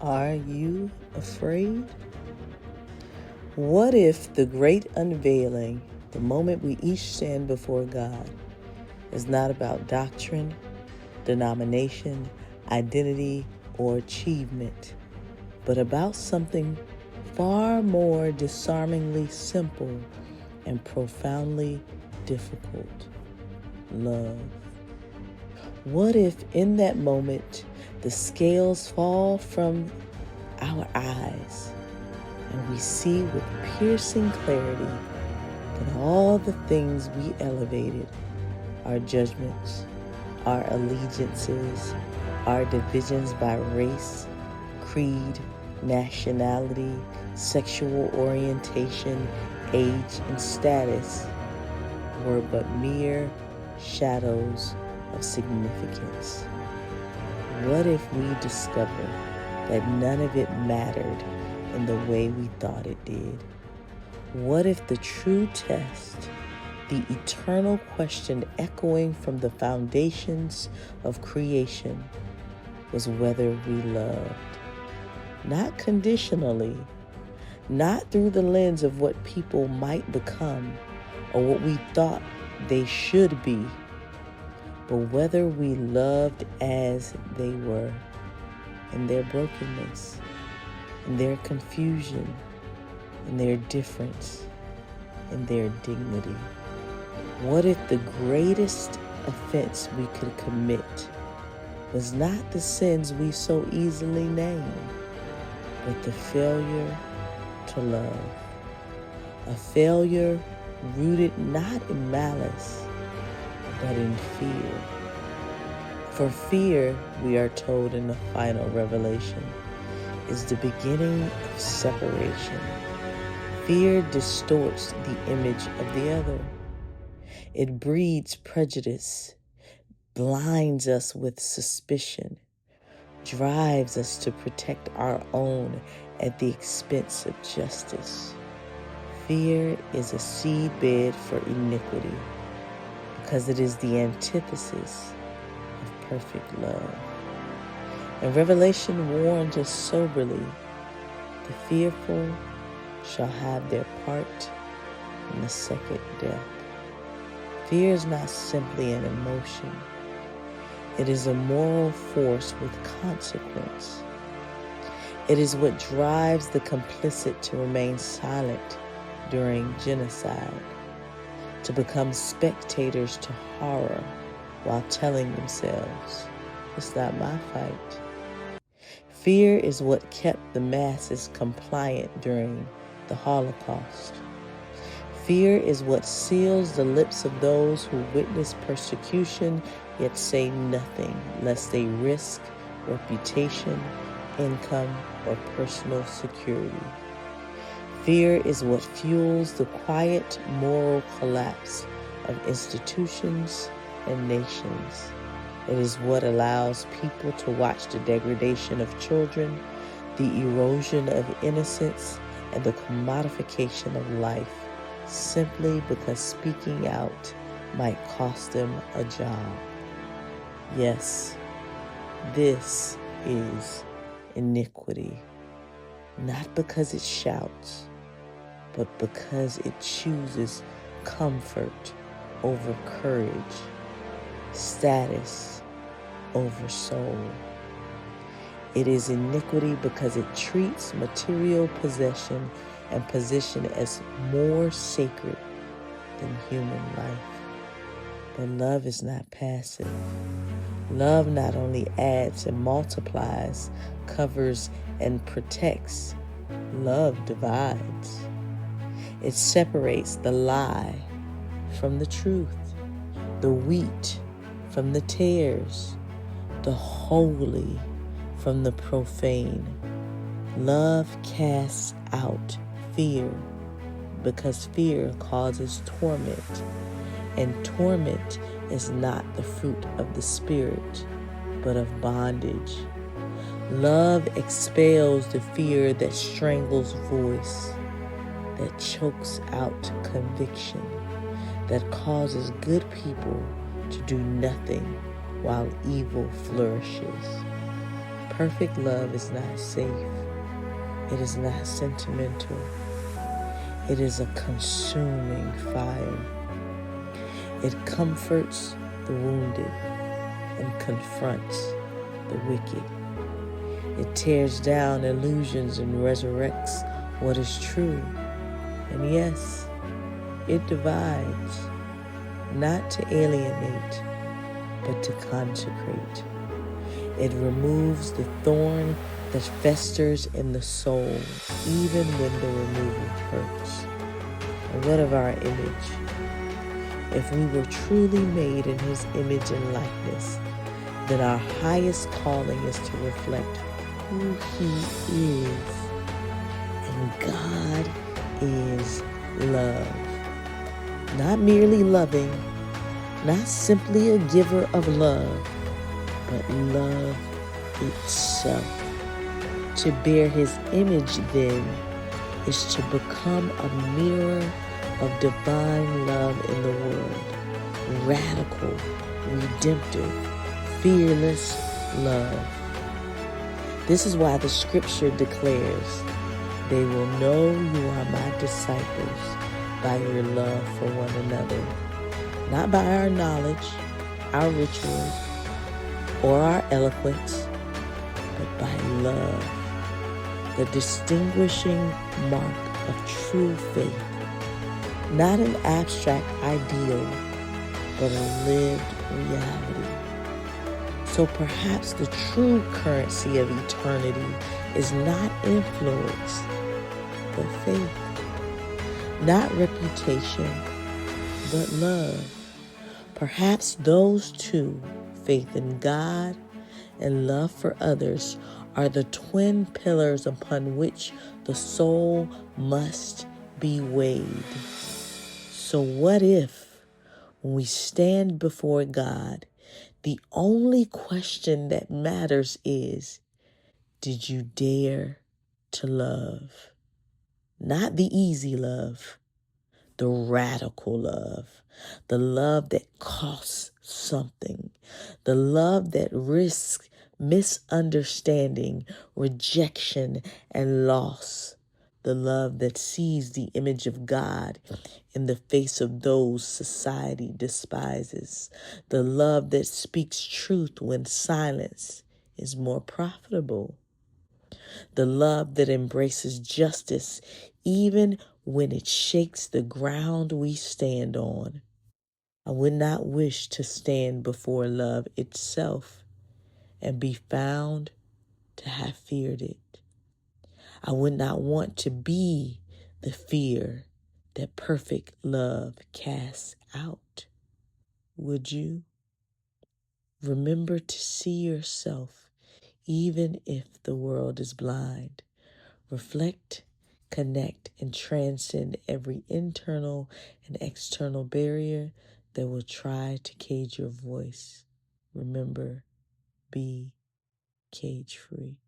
Are you afraid? What if the great unveiling, the moment we each stand before God, is not about doctrine, denomination, identity, or achievement, but about something far more disarmingly simple and profoundly difficult: love? What if in that moment the scales fall from our eyes and we see with piercing clarity that all the things we elevated, our judgments, our allegiances, our divisions by race, creed, nationality, sexual orientation, age, and status, were but mere shadows of significance? What if we discover that none of it mattered in the way we thought it did? What if the true test, the eternal question echoing from the foundations of creation, was whether we loved? Not conditionally, not through the lens of what people might become or what we thought they should be, but whether we loved as they were, in their brokenness, in their confusion, in their difference, in their dignity. What if the greatest offense we could commit was not the sins we so easily name, but the failure to love? A failure rooted not in malice, but in fear. For fear, we are told in the final revelation, is the beginning of separation. Fear distorts the image of the other. It breeds prejudice, blinds us with suspicion, drives us to protect our own at the expense of justice. Fear is a seedbed for iniquity, because it is the antithesis of perfect love. And Revelation warns us soberly: the fearful shall have their part in the second death. Fear is not simply an emotion. It is a moral force with consequence. It is what drives the complicit to remain silent during genocide, to become spectators to horror while telling themselves, "It's not my fight." Fear is what kept the masses compliant during the Holocaust. Fear is what seals the lips of those who witness persecution yet say nothing, lest they risk reputation, income, or personal security. Fear is what fuels the quiet moral collapse of institutions and nations. It is what allows people to watch the degradation of children, the erosion of innocence, and the commodification of life, simply because speaking out might cost them a job. Yes, this is iniquity, not because it shouts, but because it chooses comfort over courage, status over soul. It is iniquity because it treats material possession and position as more sacred than human life. But love is not passive. Love not only adds and multiplies, covers and protects. Love divides. It separates the lie from the truth, the wheat from the tares, the holy from the profane. Love casts out fear, because fear causes torment, and torment is not the fruit of the Spirit, but of bondage. Love expels the fear that strangles voice, that chokes out conviction, that causes good people to do nothing while evil flourishes. Perfect love is not safe. It is not sentimental. It is a consuming fire. It comforts the wounded and confronts the wicked. It tears down illusions and resurrects what is true. And yes, it divides, not to alienate, but to consecrate. It removes the thorn that festers in the soul, even when the removal hurts. And what of our image? If we were truly made in His image and likeness, then our highest calling is to reflect who He is. And God is love. Not merely loving, not simply a giver of love, but love itself. To bear His image, then, is to become a mirror of divine love in the world. Radical, redemptive, fearless love. This is why the scripture declares, "They will know you are my disciples by your love for one another." Not by our knowledge, our rituals, or our eloquence, but by love. The distinguishing mark of true faith. Not an abstract ideal, but a lived reality. So perhaps the true currency of eternity is not influence, but faith. Not reputation, but love. Perhaps those two, faith in God and love for others, are the twin pillars upon which the soul must be weighed. So what if, when we stand before God, the only question that matters is, did you dare to love? Not the easy love, the radical love, the love that costs something, the love that risks misunderstanding, rejection, and loss, the love that sees the image of God in the face of those society despises, the love that speaks truth when silence is more profitable, the love that embraces justice even when it shakes the ground we stand on. I would not wish to stand before love itself and be found to have feared it. I would not want to be the fear that perfect love casts out. Would you? Remember to see yourself even if the world is blind. Reflect, connect, and transcend every internal and external barrier that will try to cage your voice. Remember, be cage-free.